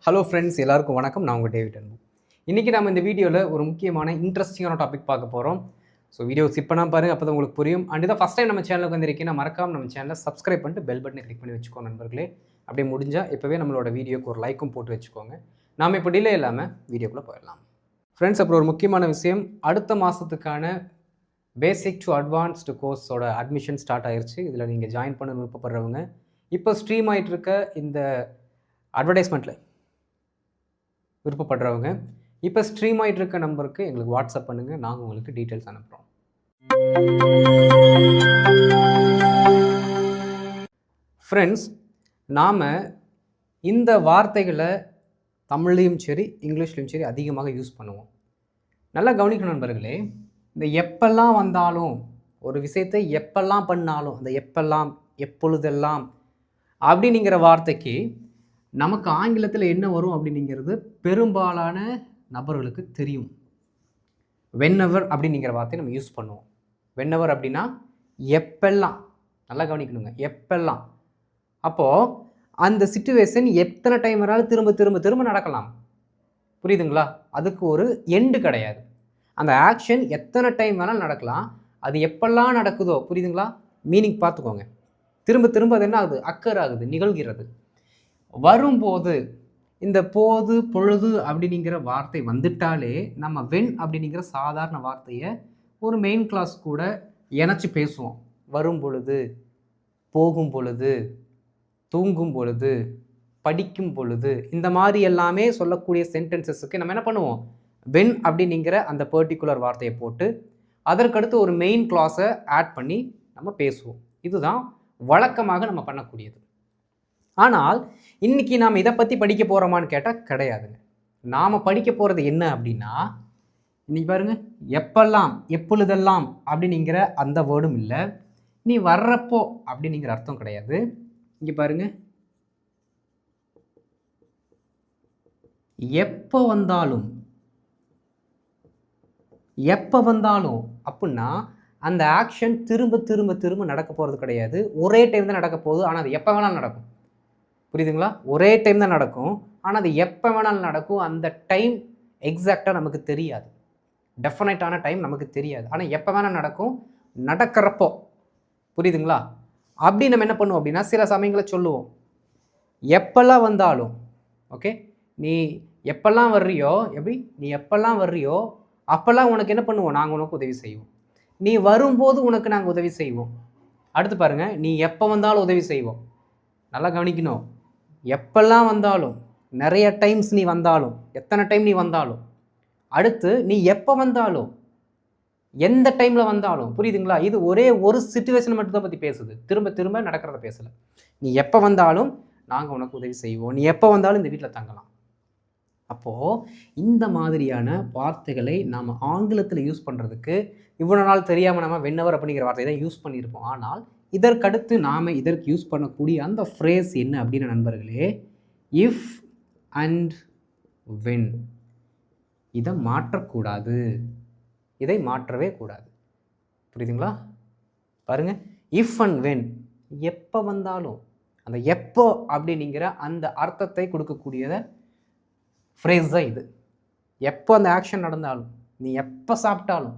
Hello friends, எல்லாருக்கும் வணக்கம். நான் உங்கள் டேவிட் அன்பு. இன்றைக்கி நம்ம இந்த வீடியோவில் ஒரு முக்கியமான இன்ட்ரெஸ்டிங்கான டாபிக் பார்க்க போகிறோம். ஸோ வீடியோ ஸ்கிப் பண்ணாமல் பாருங்கள், அப்போ தான் உங்களுக்கு புரியும். அண்ட் இதான் ஃபஸ்ட் டைம் நம்ம சேனலுக்கு வந்திருக்கீங்கன்னா மறக்காம நம்ம சேனலை சப்ஸ்கிரைப் பண்ணிட்டு பெல் பட்டனை கிளிக் பண்ணி வச்சுக்கோ நண்பர்களே. அப்படியே முடிஞ்சால் இப்போவே நம்மளோட வீடியோக்கு ஒரு லைக்கும் போட்டு வச்சுக்கோங்க. நாம் இப்போ டிலே இல்லாமல் வீடியோக்குள்ளே போயிடலாம். ஃப்ரெண்ட்ஸ், அப்புறம் ஒரு முக்கியமான விஷயம், அடுத்த மாதத்துக்கான பேசிக் டு அட்வான்ஸ்டு கோர்ஸோட அட்மிஷன் ஸ்டார்ட் ஆயிடுச்சு. இதில் நீங்கள் ஜாயின் பண்ண விருப்பப்படுறவங்க இப்போ ஸ்ட்ரீம் ஆகிட்டு இருக்க இந்த அட்வர்டைஸ்மெண்ட்டில் விருப்பப்படுறவங்க இப்போ ஸ்ட்ரீம் ஆகிட்டு இருக்க நம்பருக்கு எங்களுக்கு வாட்ஸ்அப் பண்ணுங்கள், நாங்கள் உங்களுக்கு டீட்டெயில்ஸ் அனுப்புகிறோம். ஃப்ரெண்ட்ஸ், நாம் இந்த வார்த்தைகளை தமிழ்லையும் சரி இங்கிலீஷ்லையும் சரி அதிகமாக யூஸ் பண்ணுவோம். நல்லா கவனிக்கணும் நண்பர்களே. இந்த எப்பெல்லாம் வந்தாலும், ஒரு விஷயத்தை எப்பெல்லாம் பண்ணாலும், அந்த எப்பெல்லாம் எப்பொழுதெல்லாம் அப்படிங்கிற வார்த்தைக்கு நமக்கு ஆங்கிலத்தில் என்ன வரும் அப்படிங்கிறது பெரும்பாலான நபர்களுக்கு தெரியும். வென்னவர் அப்படிங்கிற வார்த்தையை நம்ம யூஸ் பண்ணுவோம். வென்னவர் அப்படின்னா எப்பெல்லாம். நல்லா கவனிக்கணுங்க, எப்பெல்லாம். அப்போது அந்த சிச்சுவேஷன் எத்தனை டைம் வராலும் திரும்ப திரும்ப திரும்ப நடக்கலாம். புரியுதுங்களா? அதுக்கு ஒரு எண்டு கிடையாது. அந்த ஆக்ஷன் எத்தனை டைம் வேணாலும் நடக்கலாம். அது எப்பெல்லாம் நடக்குதோ, புரியுதுங்களா? மீனிங் பார்த்துக்கோங்க. திரும்ப திரும்ப அது என்ன ஆகுது? அக்கர் ஆகுது, நிகழ்கிறது. வரும்போது இந்த போது பொழுது அப்படிங்கிற வார்த்தை வந்துட்டாலே நம்ம வென் அப்படிங்கிற சாதாரண வார்த்தையை ஒரு மெயின் கிளாஸ் கூட இணைச்சி பேசுவோம். வரும் பொழுது, போகும் பொழுது, தூங்கும் பொழுது, படிக்கும் பொழுது, இந்த மாதிரி எல்லாமே சொல்லக்கூடிய சென்டென்சஸுக்கு நம்ம என்ன பண்ணுவோம்? வென் அப்படிங்கிற அந்த பர்டிகுலர் வார்த்தையை போட்டு அதற்கடுத்து ஒரு மெயின் கிளாஸை ஆட் பண்ணி நம்ம பேசுவோம். இதுதான் வழக்கமாக நம்ம பண்ணக்கூடியது. ஆனால் இன்றைக்கி நாம் இதை பற்றி படிக்க போகிறோமான்னு கேட்டால் கிடையாதுங்க. நாம் படிக்க போகிறது என்ன அப்படின்னா, இன்றைக்கி பாருங்கள், எப்பெல்லாம் எப்பொழுதெல்லாம் அப்படிங்கிற அந்த வேர்டும் இல்லை, நீ வர்றப்போ அப்படிங்கிற அர்த்தம் கிடையாது. இங்கே பாருங்கள், எப்போ வந்தாலும். எப்போ வந்தாலும் அப்படின்னா அந்த ஆக்ஷன் திரும்ப திரும்ப திரும்ப நடக்க போகிறது கிடையாது. ஒரே டைம் தான் நடக்க போகுது, ஆனால் அது எப்போ வேணாலும் நடக்கும். புரியுதுங்களா? ஒரே டைம் தான் நடக்கும், ஆனால் அது எப்போ வேணாலும் நடக்கும். அந்த டைம் எக்ஸாக்டாக நமக்கு தெரியாது, டெஃபினைட்டான டைம் நமக்கு தெரியாது. ஆனால் எப்போ வேணால் நடக்கும், நடக்கிறப்போ. புரியுதுங்களா? அப்படி நம்ம என்ன பண்ணுவோம் அப்படின்னா, சில சமயங்களை சொல்லுவோம், எப்பெல்லாம் வந்தாலும். ஓகே, நீ எப்பெல்லாம் வர்றியோ, எப்படி நீ எப்பெல்லாம் வர்றியோ அப்போல்லாம் உனக்கு என்ன பண்ணுவோம்? நாங்கள் உனக்கு உதவி செய்வோம். நீ வரும்போது உனக்கு நாங்கள் உதவி செய்வோம். அடுத்து பாருங்கள், நீ எப்போ வந்தாலும் உதவி செய்வோம். நல்லா கவனிக்கணும். எப்பெல்லாம் வந்தாலும், நிறைய டைம்ஸ் நீ வந்தாலும், எத்தனை டைம் நீ வந்தாலும். அடுத்து நீ எப்போ வந்தாலும், எந்த டைமில் வந்தாலும். புரியுதுங்களா? இது ஒரே ஒரு சிச்சுவேஷன் மட்டும் தான் பற்றி பேசுது, திரும்ப திரும்ப நடக்கிறத பேசலை. நீ எப்போ வந்தாலும் நாங்கள் உனக்கு உதவி செய்வோம், நீ எப்போ வந்தாலும் இந்த வீட்டில் தங்கலாம். அப்போது இந்த மாதிரியான வார்த்தைகளை நாம் ஆங்கிலத்தில் யூஸ் பண்ணுறதுக்கு இவ்வளோ நாள் தெரியாமல் நம்ம வென்னவர் அப்படிங்கிற வார்த்தையை தான் யூஸ் பண்ணியிருப்போம். ஆனால் இதற்கடுத்து நாம் இதற்கு யூஸ் பண்ணக்கூடிய அந்த ஃப்ரேஸ் என்ன அப்படின்னா நண்பர்களே, இஃப் அண்ட் வென். இதை மாற்றக்கூடாது, இதை மாற்றவே கூடாது. புரியுதுங்களா? பாருங்கள், இஃப் அண்ட் வென், எப்போ வந்தாலும். அந்த எப்போ அப்படிங்கிற அந்த அர்த்தத்தை கொடுக்கக்கூடியதை ஃப்ரேஸ் தான் இது. எப்போ அந்த ஆக்ஷன் நடந்தாலும், நீ எப்போ சாப்பிட்டாலும்,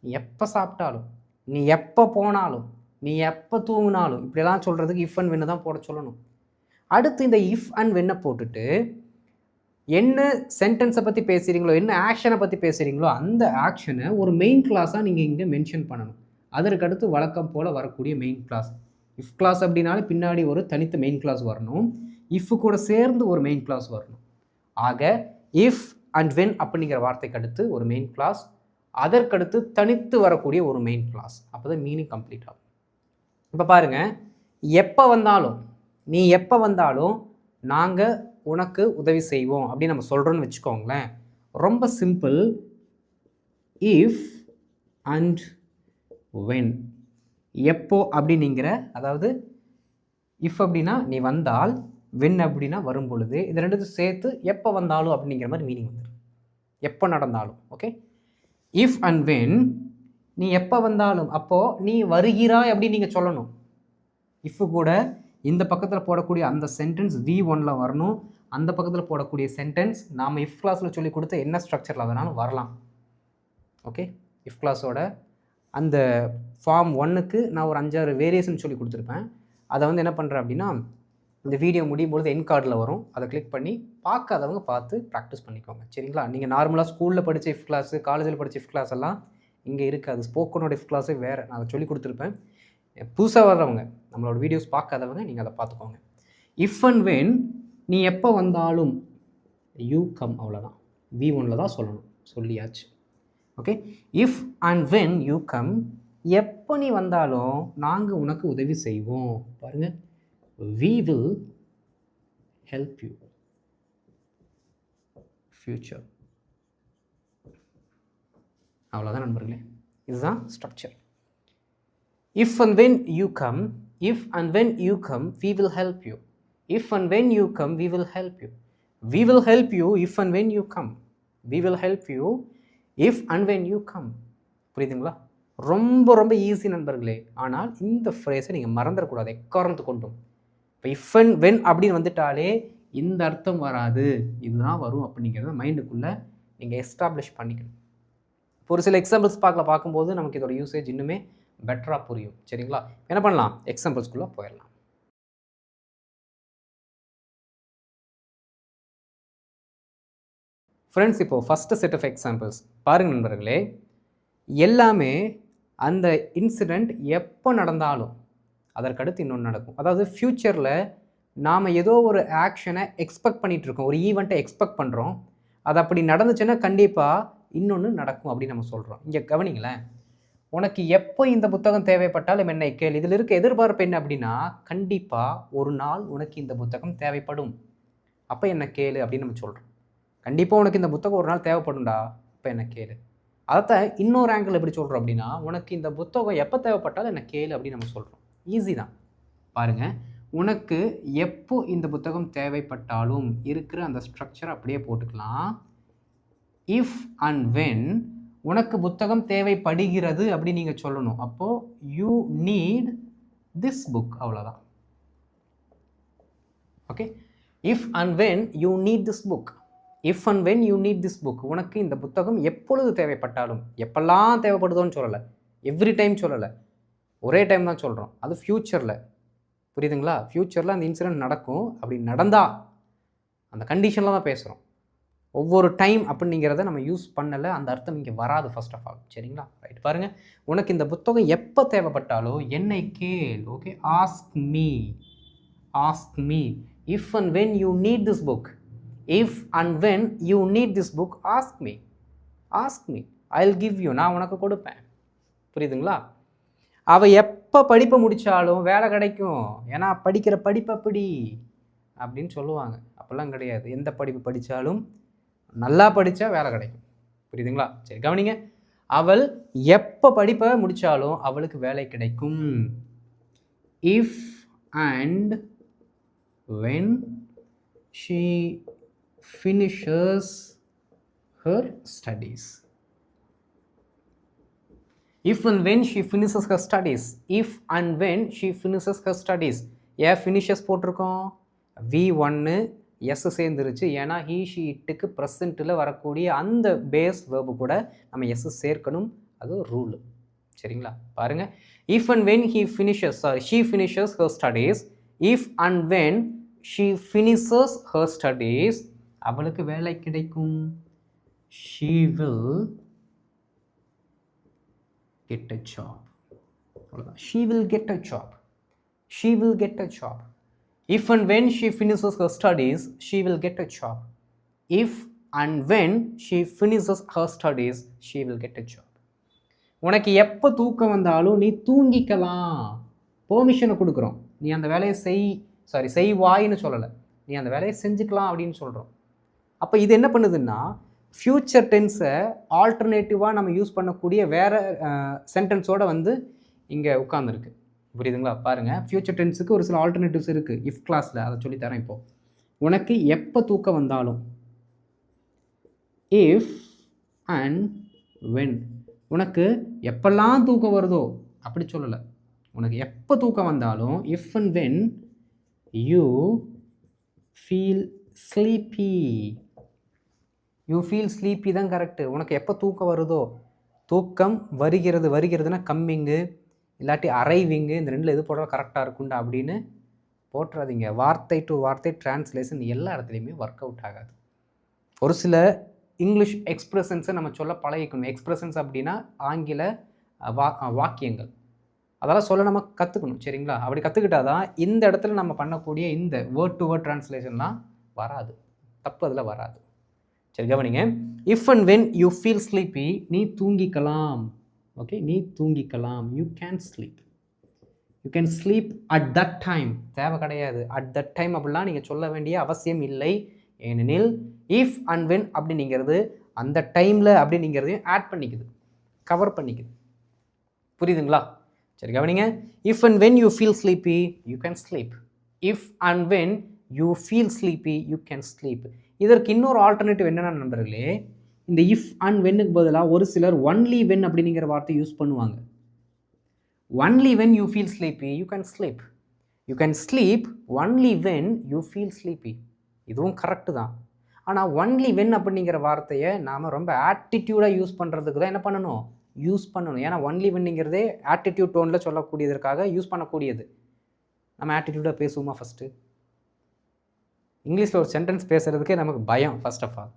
நீ எப்போ சாப்பிட்டாலும், நீ எப்போ போனாலும், நீ எப்போ தூங்கினாலும், இப்படியெல்லாம் சொல்கிறதுக்கு இஃப் அண்ட் வென்னு தான் போட சொல்லணும். அடுத்து இந்த இஃப் அண்ட் வென்னை போட்டுட்டு என்ன சென்டென்ஸை பற்றி பேசுகிறீங்களோ, என்ன ஆக்ஷனை பற்றி பேசுகிறீங்களோ அந்த ஆக்ஷனை ஒரு மெயின் கிளாஸாக நீங்கள் இங்கே மென்ஷன் பண்ணணும். அதற்கடுத்து வழக்கம் போல் வரக்கூடிய மெயின் கிளாஸ். இஃப் கிளாஸ் அப்படின்னாலே பின்னாடி ஒரு தனித்த மெயின் கிளாஸ் வரணும், இஃப் கூட சேர்ந்து ஒரு மெயின் கிளாஸ் வரணும். ஆக இஃப் அண்ட் வென் அப்படிங்கிற வார்த்தைக்கு அடுத்து ஒரு மெயின் கிளாஸ், அதற்கடுத்து தனித்து வரக்கூடிய ஒரு மெயின் கிளாஸ். அப்போ தான் மீனிங் கம்ப்ளீட் ஆகும். இப்போ பாருங்கள், எப்போ வந்தாலும், நீ எப்போ வந்தாலும் நாங்கள் உனக்கு உதவி செய்வோம் அப்படின்னு நம்ம சொல்கிறோன்னு வச்சுக்கோங்களேன். ரொம்ப சிம்பிள். இஃப் அண்ட் வென், எப்போ அப்படிங்கிற, அதாவது இஃப் அப்படின்னா நீ வந்தால், வென் அப்படின்னா வரும் பொழுது, இது ரெண்டுத்தையும் சேர்த்து எப்போ வந்தாலும் அப்படிங்கிற மாதிரி மீனிங் வந்துடும். எப்போ நடந்தாலும். ஓகே, இஃப் அண்ட் வென், நீ எப்போ வந்தாலும், அப்போது நீ வருகிறாய் அப்படின்னு நீங்கள் சொல்லணும். இஃப் கூட இந்த பக்கத்தில் போடக்கூடிய அந்த சென்டென்ஸ் V1ல் வரணும். அந்த பக்கத்தில் போடக்கூடிய சென்டென்ஸ் நாம் இஃப் கிளாஸில் சொல்லி கொடுத்த என்ன ஸ்ட்ரக்சரில் வேணாலும் வரலாம். ஓகே, இஃப் கிளாஸோட அந்த ஃபார்ம் 1க்கு நான் ஒரு 5-6 வேரியேஷன் சொல்லி கொடுத்துருப்பேன். அதை வந்து என்ன பண்ணுறேன் அப்படின்னா இந்த வீடியோ முடியும் பொழுது என் கார்டில் வரும், அதை கிளிக் பண்ணி பார்க்காதவங்க பார்த்து ப்ராக்டிஸ் பண்ணிக்கோங்க. சரிங்களா? நீங்கள் நார்மலாக ஸ்கூலில் படித்த இஃப் கிளாஸு, காலேஜில் படித்த இஃப் கிளாஸ் எல்லாம் இங்கே இருக்காது. ஸ்போக்கனோட இஃப் கிளாஸே வேறு, நான் அதை சொல்லி கொடுத்துருப்பேன். புதுசாக வர்றவங்க, நம்மளோட வீடியோஸ் பார்க்காதவங்க நீங்கள் அதை பார்த்துக்கோங்க. இஃப் அண்ட் வென் நீ எப்போ வந்தாலும் யூ கம், அவ்வளோதான். V1ல் தான் சொல்லணும், சொல்லியாச்சு. Okay, if and when you come, எப்போ நீ வந்தாலும் நாங்கள் உனக்கு உதவி செய்வோம். பாருங்கள், we will help you. Future. அவ்வளோதான் நண்பர்களே, இதுதான் structure. If and when you come, if and when you come we will help you. If and when you come we will help you. We will help you if and when you come. We will help you if and when you come. புரியுதுங்களா? ரொம்ப ரொம்ப easy நண்பர்களே. ஆனால் இந்த ஃப்ரேஸை நீங்கள் மறந்துடக்கூடாது எக்காரணத்து கொண்டும். இப்போ இஃப் அண்ட் வென் அப்படின்னு வந்துட்டாலே இந்த அர்த்தம் வராது, இதுதான் வரும் அப்படிங்கிறத மைண்டுக்குள்ளே நீங்கள் எஸ்டாப்ளிஷ் பண்ணிக்கணும். இப்போ ஒரு சில எக்ஸாம்பிள்ஸ் பார்க்கும்போது நமக்கு இதோட யூசேஜ் இன்னுமே பெட்டராக புரியும். சரிங்களா? என்ன பண்ணலாம், எக்ஸாம்பிள்ஸ்குள்ளே போயிடலாம். ஃப்ரெண்ட்ஸ், இப்போது ஃபஸ்ட்டு செட் ஆஃப் எக்ஸாம்பிள்ஸ் பாருங்கள் நண்பர்களே. எல்லாமே அந்த இன்சிடெண்ட் எப்போ நடந்தாலும் அதற்கடுத்து இன்னொன்று நடக்கும். அதாவது ஃப்யூச்சரில் நாம் ஏதோ ஒரு ஆக்ஷனை எக்ஸ்பெக்ட் பண்ணிகிட்ருக்கோம், ஒரு ஈவெண்ட்டை எக்ஸ்பெக்ட் பண்ணுறோம். அது அப்படி நடந்துச்சுன்னா கண்டிப்பாக இன்னொன்று நடக்கும் அப்படின்னு நம்ம சொல்கிறோம். இங்கே கவனிங்களேன், உனக்கு எப்போ இந்த புத்தகம் தேவைப்பட்டாலும் என்னை கேள். இதில் இருக்க எதிர்பார்ப்பு என்ன அப்படின்னா, கண்டிப்பாக ஒரு நாள் உனக்கு இந்த புத்தகம் தேவைப்படும், அப்போ என்ன கேளு அப்படின்னு நம்ம சொல்கிறோம். கண்டிப்பாக உனக்கு இந்த புத்தகம் ஒரு நாள் தேவைப்படும்டா, அப்போ என்ன கேளு. அதைத்தான் இன்னொரு ஆங்கிள் எப்படி சொல்கிறோம் அப்படின்னா, உனக்கு இந்த புத்தகம் எப்போ தேவைப்பட்டாலும் என்ன கேளு அப்படின்னு நம்ம சொல்கிறோம். ஈஸி தான். பாருங்கள், உனக்கு எப்போ இந்த புத்தகம் தேவைப்பட்டாலும் இருக்கிற அந்த ஸ்ட்ரக்சர் அப்படியே போட்டுக்கலாம். இஃப் அண்ட் வென் உனக்கு புத்தகம் தேவைப்படுகிறது அப்படின்னு நீங்கள் சொல்லணும். அப்போது யூ நீட் திஸ் புக், அவ்வளோதான். Okay, if and when you need this book. If and when you need this book, உனக்கு இந்த புத்தகம் எப்பொழுது தேவைப்பட்டாலும், எப்பெல்லாம் தேவைப்படுதோன்னு சொல்லலை, எவ்ரி டைம் சொல்லலை, ஒரே டைம் தான் சொல்கிறோம். அது ஃப்யூச்சரில், புரியுதுங்களா? ஃப்யூச்சரில் அந்த இன்சிடென்ட் நடக்கும். அப்படி நடந்தால் அந்த கண்டிஷனில் தான் பேசுகிறோம். ஒவ்வொரு டைம் அப்படிங்கிறத நம்ம யூஸ் பண்ணலை, அந்த அர்த்தம் இங்கே வராது ஃபர்ஸ்ட் ஆஃப் ஆல். சரிங்களா? ரைட். பாருங்கள், உனக்கு இந்த புத்தகம் எப்போ தேவைப்பட்டாலும் என்னை கேள். Okay, ask me, ask me. If and when you need this book, if and when you need this book, ask me, ask me, I will give you, நான் உனக்கு கொடுப்பேன். புரியுதுங்களா? அவள் எப்போ படிப்பை முடித்தாலும் வேலை கிடைக்கும், ஏன்னா படிக்கிற படிப்பை அப்படி அப்படின்னு சொல்லுவாங்க. அப்போல்லாம் கிடையாது. எந்த படிப்பு படித்தாலும் நல்லா படித்தா வேலை கிடைக்கும். புரியுதுங்களா? சரி, கவனிங்க. அவள் எப்போ படிப்பை முடித்தாலும் அவளுக்கு வேலை கிடைக்கும். If and when she finishes her studies. If and when she finishes her studies. If and when she finishes her studies. ஏன் finishes போட்டிருக்கோம்? V1 எஸ் சேர்ந்துருச்சு. ஏன்னா he she இட்டுக்கு ப்ரெசண்ட்டில் வரக்கூடிய அந்த பேஸ் வேர்பு கூட நம்ம எஸ் சேர்க்கணும், அது ரூல். சரிங்களா? பாருங்கள், if and when she finishes her studies. If and when she finishes her studies, அவளுக்கு வேலை கிடைக்கும். she will get a job. அவ்வளோதான். she will get a job. she will get a job. If and when she finishes her studies, she will get a job. If and when she finishes her studies, she will get a job. உனக்கு எப்போ தூக்கம் வந்தாலும் நீ தூங்கிக்கலாம், பெர்மிஷனை கொடுக்குறோம். நீ அந்த வேலையை செய்வாயின்னு சொல்லலை, நீ அந்த வேலையை செஞ்சுக்கலாம் அப்படின்னு சொல்கிறோம். அப்போ இது என்ன பண்ணுதுன்னா, ஃப்யூச்சர் டென்ஸை ஆல்டர்னேட்டிவாக நம்ம யூஸ் பண்ணக்கூடிய வேறு சென்டென்ஸோடு வந்து இங்கே உட்காந்துருக்கு. புரியுதுங்களா? பாருங்கள், ஃப்யூச்சர் டென்ஸுக்கு ஒரு சில ஆல்டர்னேட்டிவ்ஸ் இருக்குது இஃப் கிளாஸில், அதை சொல்லித்தரேன். இப்போது உனக்கு எப்போ தூக்கம் வந்தாலும், இஃப் அண்ட் வென், உனக்கு எப்பெல்லாம் தூக்கம் வருதோ அப்படி சொல்லலை, உனக்கு எப்போ தூக்கம் வந்தாலும் if and when you feel sleepy. You feel sleepy தான் கரெக்டு. உனக்கு எப்போ தூக்கம் வருதோ, தூக்கம் வருகிறதுனா கம்மிங்கு இல்லாட்டி அரைவிங்கு, இந்த ரெண்டில் எது போட்டால் கரெக்டாக இருக்குண்டா அப்படின்னு போட்டுறாதீங்க. வார்த்தை டு வார்த்தை டிரான்ஸ்லேஷன் எல்லா இடத்துலையுமே ஒர்க் அவுட் ஆகாது. ஒரு சில இங்கிலீஷ் எக்ஸ்பிரஷன்ஸை நம்ம சொல்ல பழகிக்கணும். எக்ஸ்பிரஷன்ஸ் அப்படின்னா ஆங்கில வாக்கியங்கள், அதெல்லாம் சொல்ல நம்ம கற்றுக்கணும். சரிங்களா? அப்படி கற்றுக்கிட்டால் தான் இந்த இடத்துல நம்ம பண்ணக்கூடிய இந்த வேர்ட் டு வேர்ட் டிரான்ஸ்லேஷன்லாம் வராது, தப்பு அதில் வராது. சரி, கவனிங்க. If and when you feel sleepy, நீ தூங்கிக்கலாம். ஓகே, நீ தூங்கிக்கலாம். You can sleep. You can sleep at that time. தேவை கிடையாது. அட் தட் டைம் அப்படிலாம் நீங்கள் சொல்ல வேண்டிய அவசியம் இல்லை. ஏனெனில் இஃப் அண்ட் வென் அப்படிங்கிறது அந்த டைமில் அப்படிங்கிறதையும் ஆட் பண்ணிக்குது, கவர் பண்ணிக்குது. புரியுதுங்களா? சரி, கவனிங்க. If and when you feel sleepy, you can sleep. If and when you feel sleepy, you can sleep. இதற்கு இன்னொரு ஆல்டர்னேட்டிவ் என்னென்ன நண்பர்களே, இந்த இஃப் அண்ட் வென்னுக்கு பதிலாக ஒரு சிலர் ஒன்லி வென் அப்படிங்கிற வார்த்தை யூஸ் பண்ணுவாங்க. Only when you feel sleepy, you can sleep. You can sleep only when you feel sleepy. இதுவும் கரெக்டு தான். ஆனால் ஒன்லி வென் அப்படிங்கிற வார்த்தையை நாம் ரொம்ப ஆட்டிடியூடாக யூஸ் பண்ணுறதுக்கு தான் என்ன பண்ணணும், யூஸ் பண்ணணும். ஏன்னா ஒன்லி வென்னுங்கிறதே ஆட்டிடியூட் டோனில் சொல்லக்கூடியதற்காக யூஸ் பண்ணக்கூடியது. நம்ம ஆட்டிடியூடாக பேசுவோமா? ஃபஸ்ட்டு இங்கிலீஷில் ஒரு சென்டென்ஸ் பேசுகிறதுக்கே நமக்கு பயம் ஃபர்ஸ்ட் ஆஃப் ஆல்.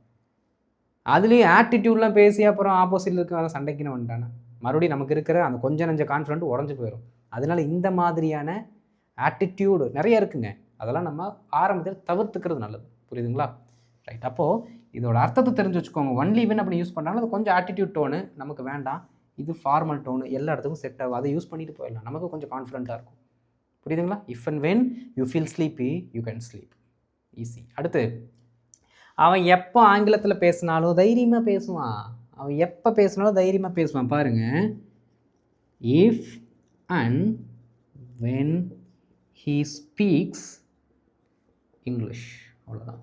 அதுலேயும் ஆட்டிடியூட்லாம் பேசி அப்புறம் ஆப்போசிட்டில் இருக்க சண்டைக்குன்னு வந்துட்டானே மறுபடியும் நமக்கு இருக்கிற அந்த கொஞ்சம் நஞ்ச கான்ஃபிடென்ட் உடஞ்சி போயிடும். அதனால இந்த மாதிரியான ஆட்டிடியூடு நிறைய இருக்குங்க. அதெல்லாம் நம்ம ஆரம்பத்தில் தவிர்த்துக்கிறது நல்லது. புரியுதுங்களா? ரைட். அப்போது இதோட அர்த்தத்தை தெரிஞ்சு வச்சுக்கோங்க. ஒன்லி வென் அப்படி யூஸ் பண்ணாலும் அது கொஞ்சம் ஆட்டிடியூட் டோனு நமக்கு வேண்டாம். இது ஃபார்மல் டோனு, எல்லா இடத்துக்கும் செட் ஆகும். அதை யூஸ் பண்ணிட்டு போயிடலாம், நமக்கு கொஞ்சம் கான்ஃபிடென்ட்டாக இருக்கும். புரியுதுங்களா? If and when you feel sleepy, you can sleep. Easy. அடுத்து, அவன் எப்போ ஆங்கிலத்தில் பேசினாலும் தைரியமாக பேசுவான். அவன் எப்போ பேசினாலும் தைரியமாக பேசுவான். பாருங்கள், if and when he speaks English. அவ்வளோதான்.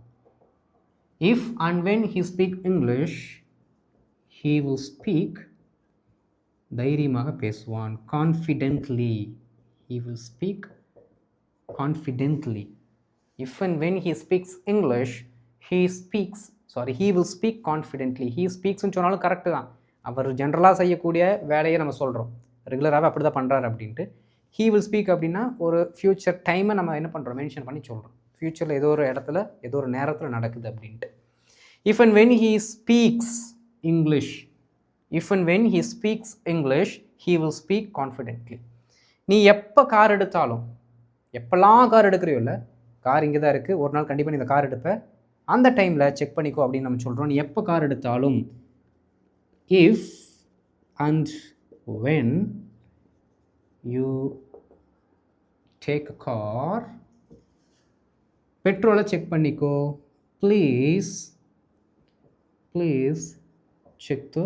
If and when he speak English, he will speak, தைரியமாக பேசுவான். Confidently, he will speak confidently. If and when he speaks English, he will speak confidently. he speaksன்னு சொன்னாலும் correct தான். அவர் ஜென்ரலாக செய்யக்கூடிய வேலையை நம்ம சொல்கிறோம், ரெகுலராகவே அப்படி தான் பண்ணுறாரு அப்படின்ட்டு. he will speak அப்படின்னா ஒரு ஃப்யூச்சர் டைமை நம்ம என்ன பண்ணுறோம், மென்ஷன் பண்ணி சொல்கிறோம். ஃப்யூச்சரில் ஏதோ ஒரு இடத்துல ஏதோ ஒரு நேரத்தில் நடக்குது அப்படின்ட்டு. If and when he speaks English, if and when he speaks English, he will speak confidently. நீ எப்போ கார் எடுத்தாலும், எப்போல்லாம் கார் எடுக்கிறியோ, இல்லை கார் இங்கே தான் இருக்குது, ஒரு நாள் கண்டிப்பாக நீ இந்த கார் எடுப்பேன், அந்த டைமில் செக் பண்ணிக்கோ அப்படின்னு நம்ம சொல்கிறோம். நீ எப்போ கார் எடுத்தாலும் if and when you take a car, பெட்ரோலை செக் பண்ணிக்கோ. Please check the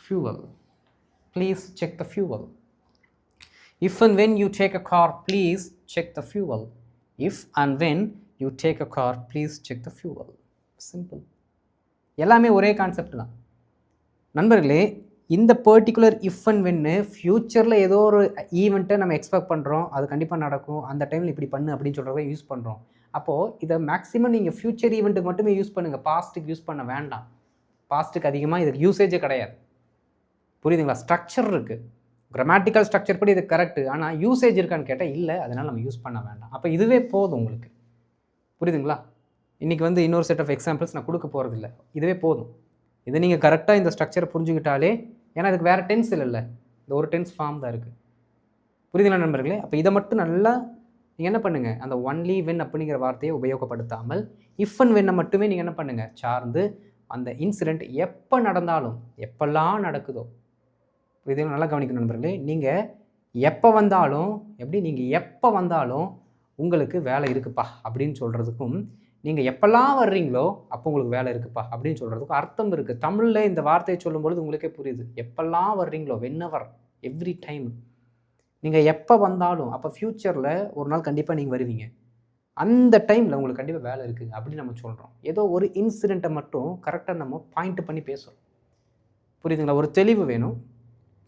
fuel. Please check the fuel. If and when you take a car, please check the fuel. If and when you take a car, please check the fuel. Simple. எல்லாமே ஒரே concept தான் நண்பர்களே. இந்த particular if and Wayne ஃப்யூச்சரில் ஏதோ ஒரு ஈவெண்ட்டை நம்ம எக்ஸ்பெக்ட் பண்ணுறோம், அது கண்டிப்பாக நடக்கும், அந்த டைமில் இப்படி பண்ணு அப்படின்னு சொல்கிறத யூஸ் பண்ணுறோம். அப்போது இதை மேக்ஸிமம் நீங்கள் ஃப்யூச்சர் ஈவெண்ட்டுக்கு மட்டுமே யூஸ் பண்ணுங்கள், பாஸ்ட்டுக்கு யூஸ் பண்ண வேண்டாம். பாஸ்ட்டுக்கு அதிகமாக இதுக்கு யூசேஜே கிடையாது. புரியுதுங்களா? ஸ்ட்ரக்சர் இருக்குது, கிராமட்டிக்கல் ஸ்ட்ரக்சர் படி இது கரெக்டு, ஆனால் யூசேஜ் இருக்கான்னு கேட்டால் இல்லை, அதனால் நம்ம யூஸ் பண்ண வேண்டாம். அப்போ இதுவே போதும் உங்களுக்கு. புரியுதுங்களா? இன்றைக்கி இன்னொரு செட் ஆஃப் எக்ஸாம்பிள்ஸ் நான் கொடுக்க போகிறதில்ல, இதுவே போதும். இதை நீங்கள் கரெக்டாக இந்த ஸ்ட்ரக்சரை புரிஞ்சுக்கிட்டாலே, ஏன்னா அதுக்கு வேறு டென்ஸ் இல்லை, இந்த ஒரு டென்ஸ் ஃபார்ம் தான் இருக்குது. புரியுதுங்களா நண்பர்களே? அப்போ இதை மட்டும் நல்லா நீங்கள் என்ன பண்ணுங்கள், அந்த ஒன்லி வென் அப்படிங்கிற வார்த்தையை உபயோகப்படுத்தாமல் இஃப் அண்ட் வென்னை மட்டுமே நீங்கள் என்ன பண்ணுங்கள் சார்ந்து, அந்த இன்சிடெண்ட் எப்போ நடந்தாலும், எப்பெல்லாம் நடக்குதோ, இதை நல்லா கவனிக்கணும் நண்பர்களே. நீங்கள் எப்போ வந்தாலும் உங்களுக்கு வேலை இருக்குப்பா அப்படின்னு சொல்கிறதுக்கும், நீங்கள் எப்போல்லாம் வர்றீங்களோ அப்போ உங்களுக்கு வேலை இருக்குப்பா அப்படின்னு சொல்கிறதுக்கும் அர்த்தம் இருக்குது. தமிழில் இந்த வார்த்தையை சொல்லும்பொழுது உங்களுக்கே புரியுது. எப்போல்லாம் வர்றீங்களோ, வென்னவர், எவ்ரி டைம், நீங்கள் எப்போ வந்தாலும், அப்போ ஃப்யூச்சரில் ஒரு நாள் கண்டிப்பாக நீங்கள் வருவீங்க, அந்த டைமில் உங்களுக்கு கண்டிப்பாக வேலை இருக்குது அப்படின்னு நம்ம சொல்கிறோம். ஏதோ ஒரு இன்சிடெண்ட்டை மட்டும் கரெக்டாக நம்ம பாயிண்ட் பண்ணி பேசுகிறோம். புரியுதுங்களா? ஒரு தெளிவு வேணும்.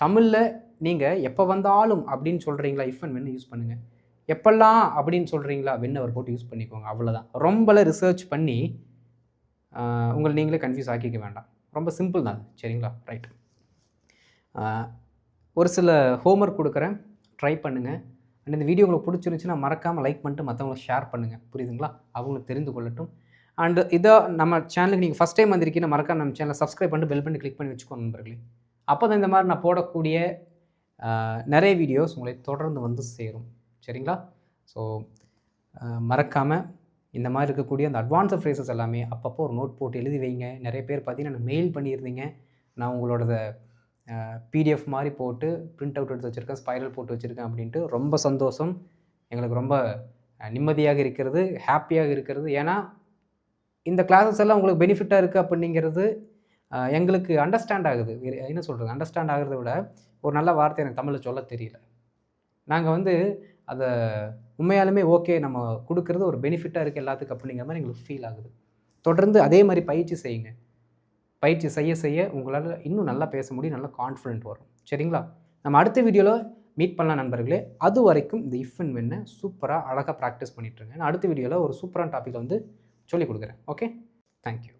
தமிழில் நீங்கள் எப்போ வந்தாலும் அப்படின்னு சொல்கிறீங்களா, இஃப் அண்ட் வென் யூஸ் பண்ணுங்கள். எப்பெல்லாம் அப்படின்னு சொல்கிறீங்களா வென் அவர் போட்டு யூஸ் பண்ணிக்கோங்க, அவ்வளோதான். ரொம்பலாம் ரிசர்ச் பண்ணி உங்களை நீங்களே கன்ஃபியூஸ் ஆக்கிக்க வேண்டாம். ரொம்ப சிம்பிள் தான் அது. சரிங்களா? ரைட். ஒரு சில ஹோம்ஒர்க் கொடுக்குறேன், ட்ரை பண்ணுங்கள். அண்ட் இந்த வீடியோ உங்களுக்கு பிடிச்சிருந்துச்சுன்னா மறக்காமல் லைக் பண்ணிட்டு மற்றவங்களுக்கு ஷேர் பண்ணுங்கள். புரியுதுங்களா? அவங்களுக்கு தெரிந்து கொள்ளட்டும். அண்டு இதை நம்ம சேனலுக்கு நீங்கள் ஃபஸ்ட் டைம் வந்திருக்கீங்கன்னா மறக்காம நம்ம சேனலை சப்ஸ்கிரைப் பண்ணிட்டு பெல் பண்ணி கிளிக் பண்ணி வச்சுக்கோங்க நண்பர்களே. அப்போ தான் இந்த மாதிரி நான் போடக்கூடிய நிறைய வீடியோஸ் உங்களை தொடர்ந்து வந்து சேரும். சரிங்களா? ஸோ மறக்காமல் இந்த மாதிரி இருக்கக்கூடிய அந்த அட்வான்ஸர் ஃப்ரேசஸ் எல்லாமே அப்பப்போ ஒரு நோட் போட்டு எழுதி வைங்க. நிறைய பேர் பார்த்தீங்கன்னா எனக்கு மெயில் பண்ணியிருந்தீங்க. நான் உங்களோட பிடிஎஃப் மாதிரி போட்டு பிரிண்ட் அவுட் எடுத்து வச்சுருக்கேன், ஸ்பைரல் போட்டு வச்சுருக்கேன் அப்படின்ட்டு. ரொம்ப சந்தோஷம். எங்களுக்கு ரொம்ப நிம்மதியாக இருக்கிறது, ஹாப்பியாக இருக்கிறது. ஏன்னா இந்த கிளாஸஸ் எல்லாம் உங்களுக்கு பெனிஃபிட்டாக இருக்குது அப்படிங்கிறது எங்களுக்கு அண்டர்ஸ்டாண்ட் ஆகுது. என்ன சொல்கிறது, அண்டர்ஸ்டாண்ட் ஆகிறத விட ஒரு நல்ல வார்த்தை எனக்கு தமிழில் சொல்ல தெரியல. நாங்கள் வந்து அதை உண்மையாலுமே ஓகே நம்ம கொடுக்குறது ஒரு பெனிஃபிட்டாக இருக்குது எல்லாத்துக்கும் அப்படிங்கிற மாதிரி எங்களுக்கு ஃபீல் ஆகுது. தொடர்ந்து அதே மாதிரி பயிற்சி செய்யுங்க. பயிற்சி செய்ய செய்ய உங்களால் இன்னும் நல்லா பேச முடியும், நல்லா கான்ஃபிடென்ட் வரும். சரிங்களா? நம்ம அடுத்த வீடியோவில் மீட் பண்ணலாம் நண்பர்களே. அது வரைக்கும் இந்த இஃப் அண்ட் வென்னை சூப்பராக அழகாக ப்ராக்டிஸ் பண்ணிட்டுருங்க. நான் அடுத்த வீடியோவில் ஒரு சூப்பரான டாப்பிக்கில் வந்து சொல்லிக் கொடுக்குறேன். Okay, thank you.